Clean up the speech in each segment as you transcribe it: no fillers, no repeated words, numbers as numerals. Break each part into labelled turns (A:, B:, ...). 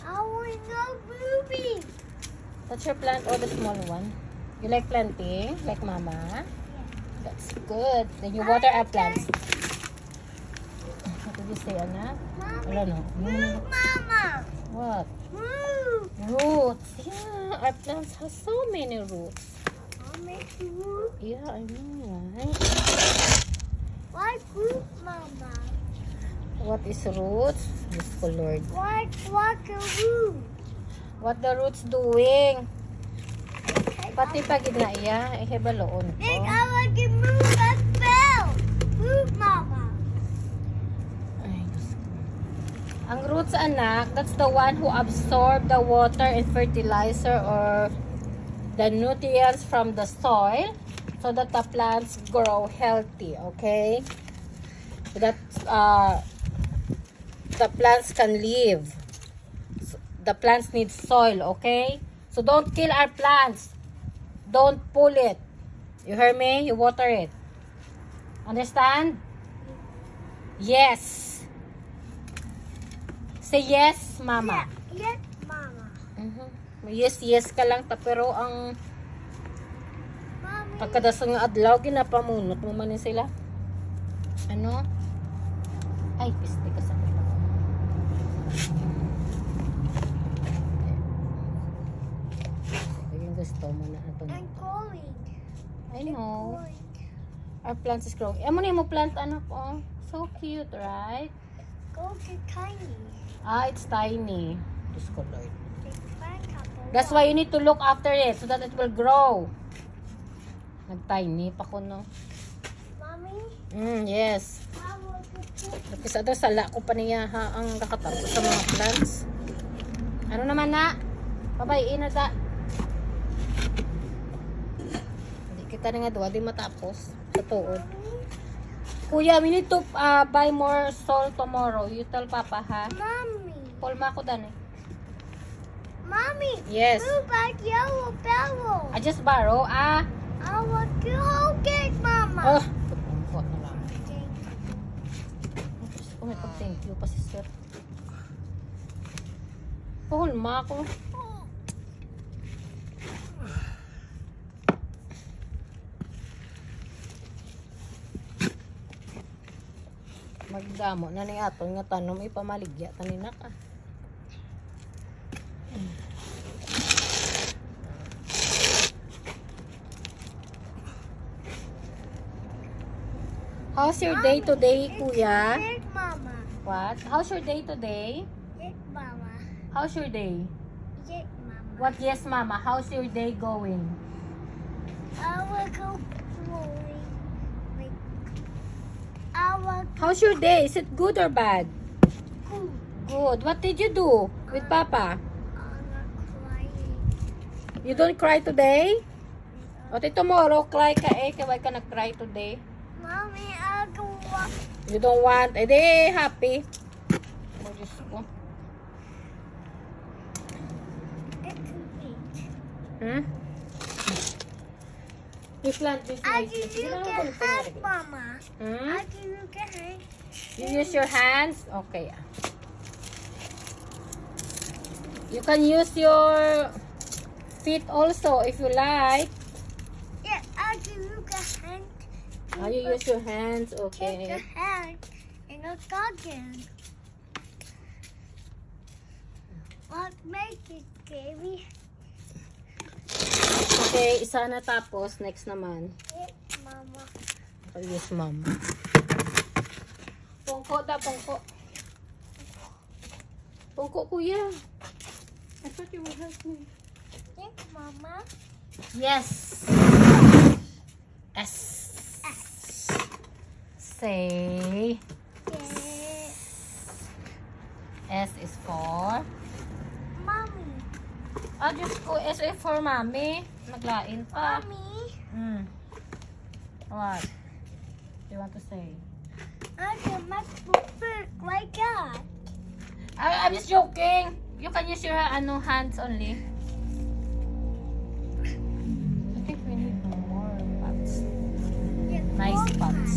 A: I want no ruby.
B: That's your plant or the small one? You like planting? Like mama? That's good. Then you water our plants. What did you say, anak? I don't know.
A: Move, Mama.
B: What?
A: Move.
B: Roots. Yeah, our plants have so many roots.
A: I'll make you move.
B: Yeah, I know, right?
A: Why move, Mama?
B: What is roots? Yes, oh Lord.
A: Why a root?
B: What the roots doing? Pati pagid na iya, ihebaloon ko.
A: Nick, I want to move that bell. Move, Mama.
B: Ay, Diyos ko. Ang roots, anak, that's the one who absorb the water and fertilizer or the nutrients from the soil so that the plants grow healthy, okay? So that the plants can live. So the plants need soil, okay? So don't kill our plants. Don't pull it. You hear me? You water it. Understand? Yes. Say yes, mama.
A: Yes, Mama.
B: Yes, yes ka lang ta, pero ang
A: Mommy.
B: pagkadasang adlaw ginapamunot mo man sila. Ano? Ay, piste ka sa kita. Yung gusto mo na ito.
A: I'm going.
B: I know. Our plants is growing. Amo ni mo plant, anak, oh. So cute, right?
A: Go get tiny.
B: Ah, it's tiny. Diyos ko, Lord.
A: Big plant apple.
B: That's why you need to look after it so that it will grow. Nag-tiny pa ko, no?
A: Mommy,
B: Yes.
A: I want to put
B: Kasi ito, sala ko pa niya ha, ang kakatapos sa mga plants. Ano naman na? Pabayin na da. Hindi kita na nga doon, di matapos. Sa tuod. Kuya, we need to buy more salt tomorrow. You tell Papa, ha?
A: Mommy.
B: Pulma ko dan eh.
A: Mommy.
B: Yes.
A: Move back yellow barrel.
B: I just borrow,
A: I want to hold it, Mama.
B: Oh, kapungkot na lang. Oh, may pag-thank you pa si sir. Pulma ko. Magdamo na ni aton nga tanom ipamaligya tanina ka. How's your day today, kuya?
A: Yes, Mama.
B: What? How's your day today?
A: Yes, Mama.
B: How's your day?
A: Yes, Mama.
B: What? Yes, mama. How's your day going?
A: I will go slowly. Like, I will
B: How's your day? Is it good or bad?
A: go.
B: Good. What did you do with Papa?
A: I'm not crying.
B: You don't cry today? O tomorrow, cry ka eh. Kaya ka nag-cry today.
A: Mommy, I'll go walk.
B: You don't want? Eh, di happy. Oh, Diyos ko.
A: It's sweet.
B: Hmm? You plant this
A: I
B: nice.
A: give you the hand, Mama.
B: Hmm?
A: I give you the hand.
B: You use your hands? Okay. You can use your feet also if you like.
A: Yeah, I give you the hand.
B: Oh, you use your hands.
A: Take
B: Okay.
A: the hand and a garden. What makes it scary?
B: Okay, isa na tapos. Next naman.
A: Yes, Mama.
B: Oh, yes, mom. Pungko da, pungko. Pungko, kuya. I thought you would help me.
A: Yes, Mama.
B: Yes. S. Say.
A: Yes.
B: S is for.
A: Mommy.
B: Ah, Diyos ko. S is for mommy. Naglain pa.
A: Mommy.
B: What? You want to say?
A: I can make food like that.
B: I'm just joking. You can use your hands only. I think we need more pots.
A: Yes,
B: Nice
A: more
B: pots.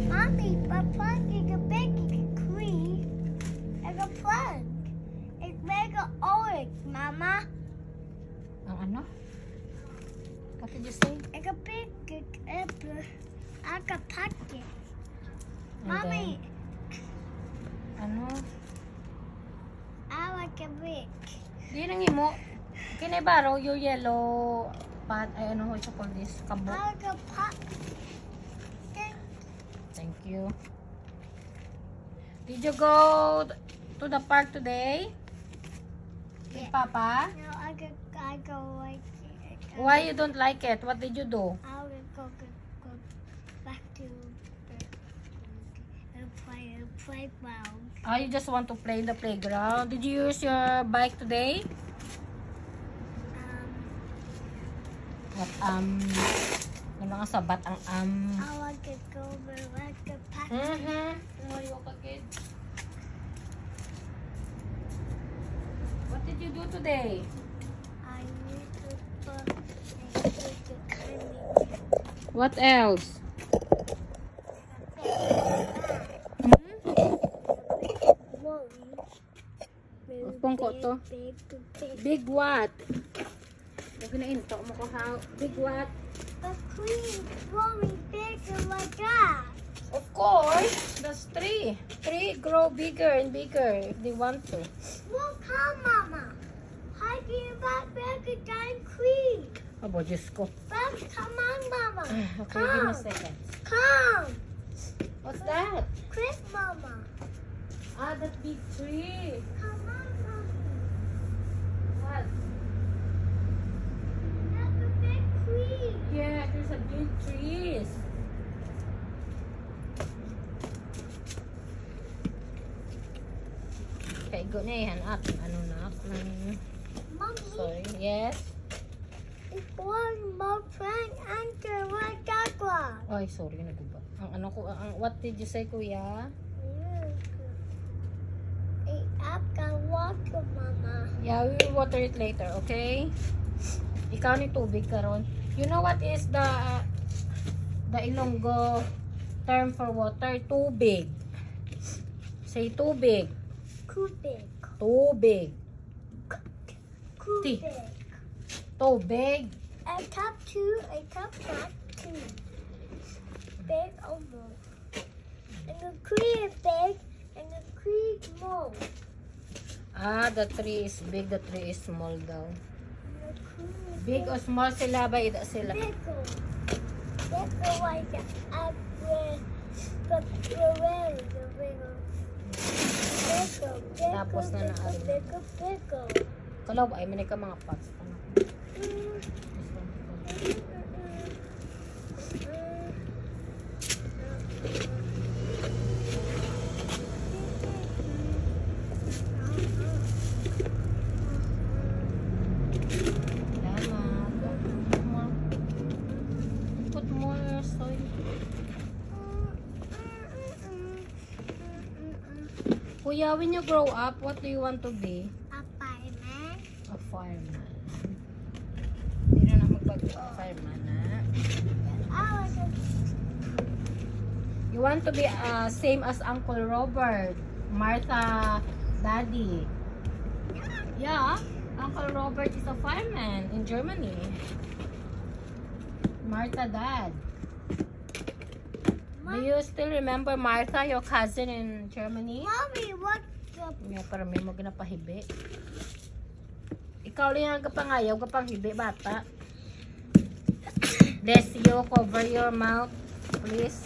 A: Mommy, Papa is a big tree and a plant. It's mega Mama,
B: Ang ano? What did you say?
A: I can pick it up. I can pack it.
B: And
A: Mommy,
B: Ano?
A: I like a brick.
B: Di nang imo. Kinibaro yung yellow pot. Ay, ano what you call this?
A: I
B: Kabok.
A: like a pot.
B: Thank you. Did you go to the park today? With
A: Yeah.
B: Papa?
A: No, I go like it.
B: Why you don't like it? What did you do?
A: I will go back to the playground.
B: Oh, you just want to play in the playground. Did you use your bike today? What, yung mga sabat ang
A: I want to go like a pack.
B: What did you do today?
A: I need to put climbing.
B: What else? Pongko to.
A: Big.
B: Big what? Lagi na into mo ko how. Big what?
A: A queen, mommy, bigger like that.
B: Of course, that's 3. 3 grow bigger and bigger if they want to.
A: Well, come, Mama. How do you back bigger than queen?
B: Abo, Diyos ko.
A: Back, come on, Mama.
B: Okay, give me a second.
A: Come.
B: What's that?
A: Quick, Mama.
B: Ah, that big tree.
A: Come on, Mama.
B: What?
A: That's a big queen.
B: Yeah, there's a big trees. Okay, go na yan. Ano na?
A: Mommy,
B: Sorry. Yes?
A: it's one more friend under like that one.
B: Ay, sorry. Naguba. Ang ano ko, what did you say, kuya?
A: Up can water, Mama.
B: Yeah, we will water it later, okay? Ikaw ni tubig karon. You know what is the Ilonggo term for water? Tubig. Say tubig.
A: Kubik.
B: Tubig.
A: Kubik.
B: Tubig.
A: A cup two, a cup not two. Big almost. And the cream big, and the cream small.
B: Ah, the tree is big, the tree is small daw.
A: And the cream
B: Big o small sila ba? Ida sila.
A: bigger. Bigger like up with the where the bigger. Bigger, bigger,
B: Tapos na
A: bigger,
B: naano.
A: bigger, bigger.
B: Kalaw ay manay ka mga pots. Ano?
A: Mm,
B: This one. Salamat. Put more soy. Kuya, when you grow up, what do you want to be?
A: A fireman.
B: A fireman. Hindi na mag-fireman, ha?
A: I was a
B: You want to be same as Uncle Robert, Martha daddy. Yeah, Uncle Robert is a fireman in Germany. Martha dad. Do you still remember Martha, your cousin in Germany?
A: Mommy, what the
B: Yeah, para may mo ginapahibi. Ikaw lang ang kapangayaw, kapanghibi, bata. Desio, cover your mouth, please.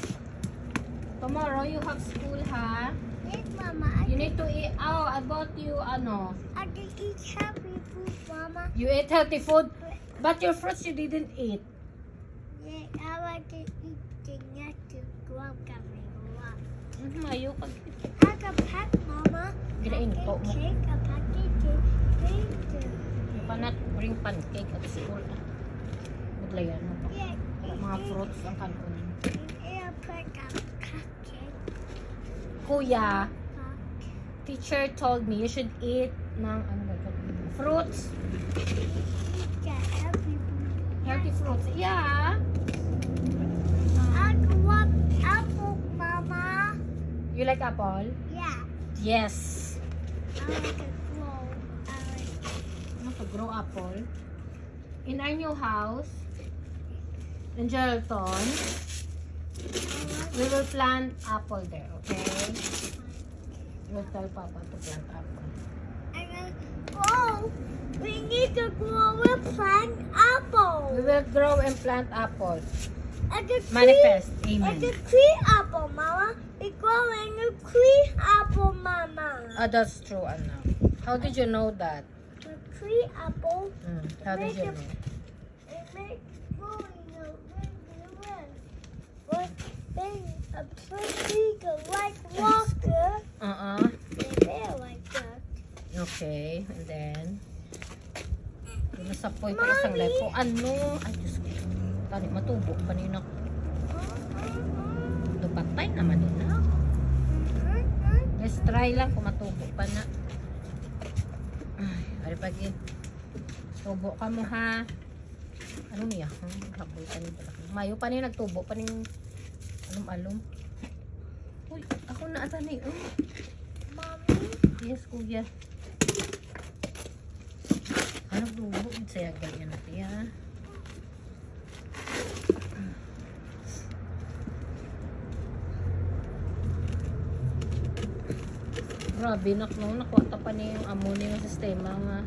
B: Tomorrow, you have school, ha?
A: Yes, Mama.
B: You need to eat. Oh, I bought you, ano.
A: I can eat happy food, Mama.
B: You ate healthy food, but your fruits you didn't eat.
A: Yeah, I want to eat the nut to grow coming up.
B: Ayaw pag...
A: I can pack, Mama.
B: Ginainto mo.
A: Cake, a packet cake.
B: You cannot bring pancake at school. Budlayan mo pa.
A: Yeah,
B: Mga fruits ang kanon.
A: yeah, pack a cake.
B: Kuya, teacher told me you should eat ng ano ba ito? Fruits.
A: Yeah, happy food.
B: Healthy fruits. Yeah.
A: I want apple, Mama.
B: You like apple?
A: Yeah,
B: Yes.
A: I like a glow. I like.
B: grow apple. In our new house, in Geraldton, we will plant apple there, okay? We'll tell Papa to plant apple.
A: And then, oh, we need to grow a plant apple.
B: We will grow and plant apples.
A: And the
B: Manifest.
A: tree,
B: Amen.
A: and the tree apple, Mama. We growing a tree apple, Mama.
B: That's true, anak. How did you know that?
A: The tree apple.
B: How did you know?
A: It makes growing a red. But then a tree go like water. And they're like that.
B: Okay, and then nasapoy pa isang life ko. Ano? Ay, Diyos ko. Tani, matubok pa nina ko. Patay naman nina. Let's try lang kung matubok pa na. Ay, ari pagi. Tubo ka mo ha. Ano niya? Habol ka nito. Mayo pa niya nagtubo pa ning alum-alum. Uy, ako na ata na yun.
A: Mommy.
B: Yes, kuya. Ano dugo? Saya ganyan natin ha. Grabe, nakuha pa niya yung ammonia ng sistema nga.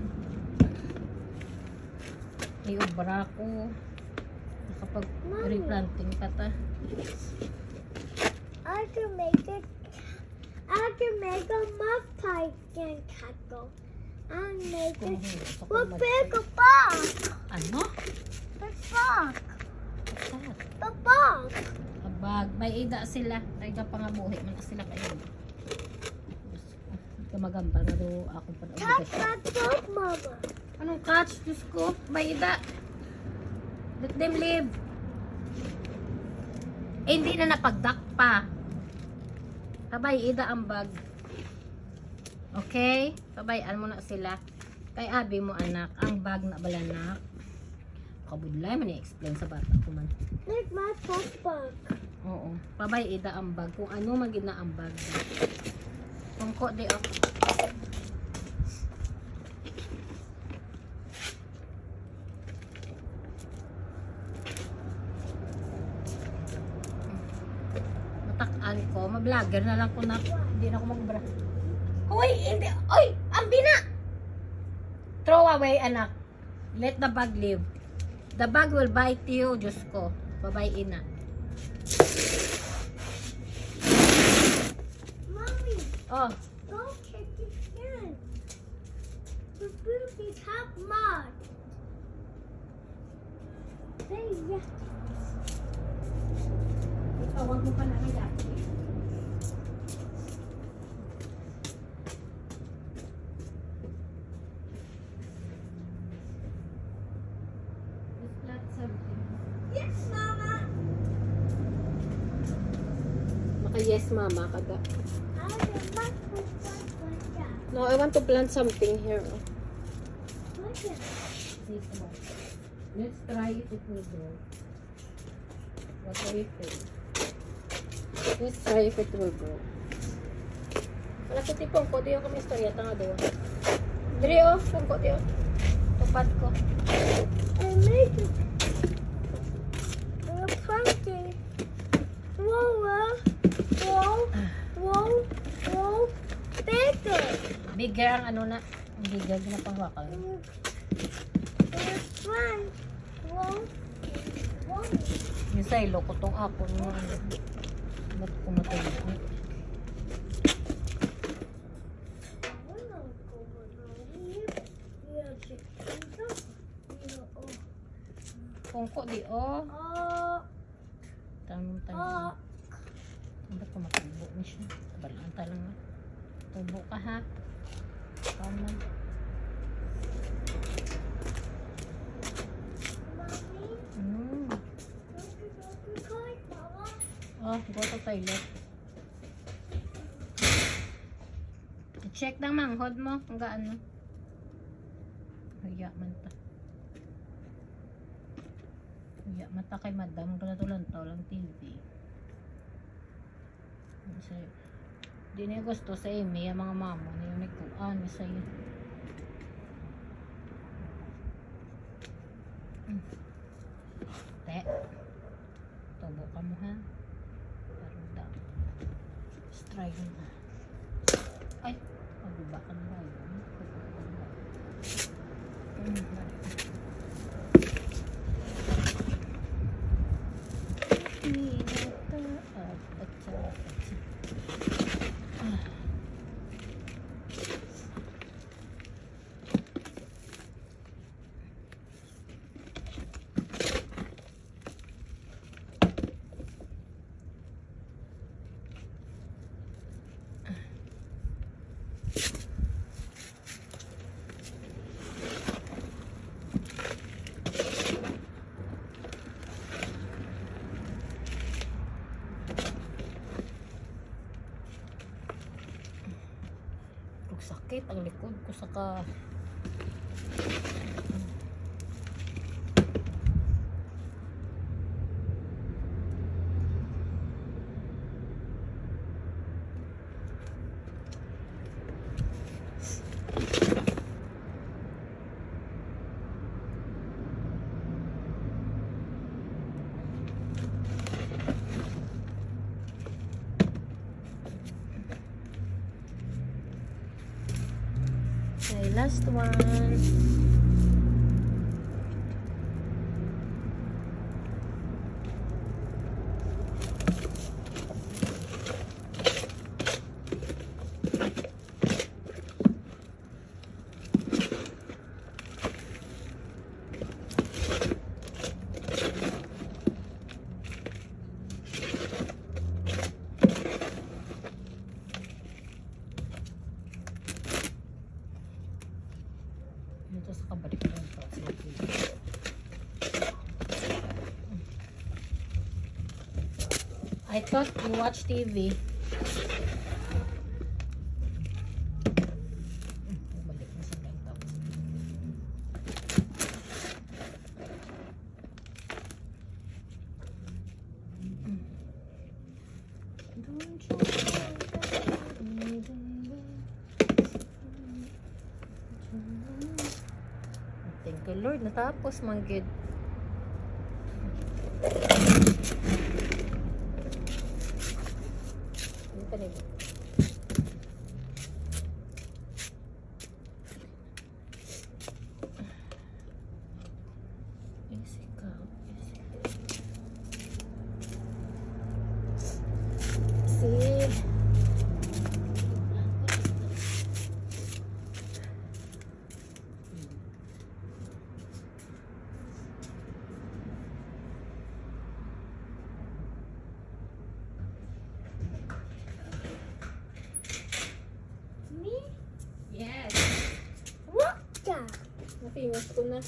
B: Iubra ko. Nakapag replanting ka ta.
A: I can make a mud pie and taco. I make it. What big a box?
B: Ano?
A: The box.
B: Saan?
A: The box.
B: Abag. May ida sila. Ay ka pangabuhi. Man sila kayo. Magambal na do ako pa na
A: Catch that dog, Mama.
B: Anong catch? Diyos ko, may ida. Let them live. Eh, hindi na napagdak pa. Sabay, ida ang bag. Okay? Sabayan mo na sila. Kay abi mo anak, ang bag na balanak. Kabudlay man i-explain sa bata ko man.
A: Like my top bag.
B: Oo. Pabay, ida ang bag. Kung ano magina ang bag. Tungko di ako. Matakaan ko. Mablogger na lang ko na. Hindi na ako magbra. Hoy! Hindi! Oy! Ambi na! Throw away, anak. Let the bag live. The bag will bite you. Diyos ko. Babayin na.
A: Mommy,
B: Oh.
A: don't kick the skin. The boobies have mud. Say yes.
B: Tawag mo pa na kaya.
A: Yes, Mama.
B: Maka yes mama kada.
A: I would like to put like that.
B: No, I want to plant something here.
A: Like that.
B: Let's try if it will grow. What do you think? Let's try if it will grow. Wala sa tipong ko, diyo kami istorya. Tanga diyo. Diri oh, kung ko diyo. Tupat ko.
A: I made it. A pumpkin. Whoa. Bigger.
B: Bigger ang ano na. Bigger na pangwakal.
A: One. Whoa.
B: Yung silo ko tong apple mo. Ba't kumatulog? Kungko di oh. Tanong. Ba't kumatubo na siya? Balanta lang na. Tubo ka ha. Tama. Oh, go to toilet. I-check ng manghod mo kung gaano. Haya man ta. Haya mata kay madam. Kung natulantaw lang TV. Kasi, di niya gusto sa Amy, ang mga mama na yung nagkuhan sa'yo. Te. Tubo ka mo ha. Paruda. Let's try na. Ay, magbaba ka na ba yun? Sakit ang likod ko saka last one. Ito sa kabalik ko ito. I thought you watch TV. Balik na sa laptop. Thank you Lord, natapos manggid. Dito rin. Napiwas ko na.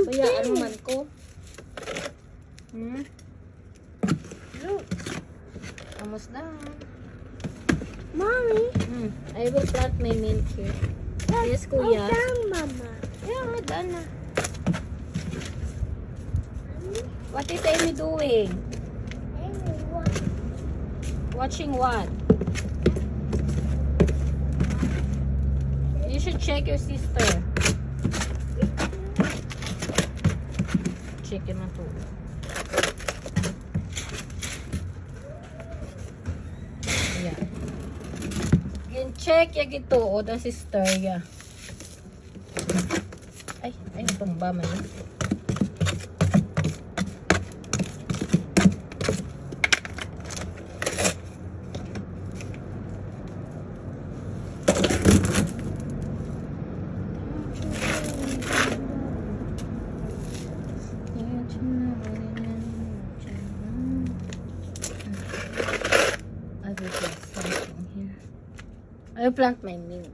B: Bayaan mo man ko. Look. Almost done.
A: Mommy.
B: I will plant my mint here. Yes, kuya.
A: Oh, done, Mama.
B: Yeah, done na. What is Amy doing?
A: Amy, what?
B: Watching what? You should check your sister. Check naman to. Yeah. Again, check ya gito o the sister ya. Ay, tumba man yun. I will plant my mint.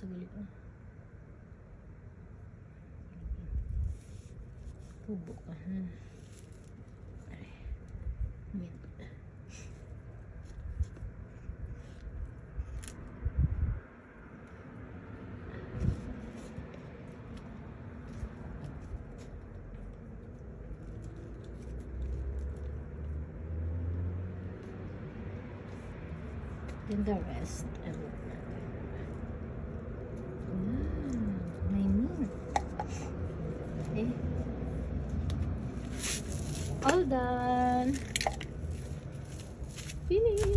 B: Uli. Pubo ka. Mint. Then the rest. May mint. Okay. All done. Finish.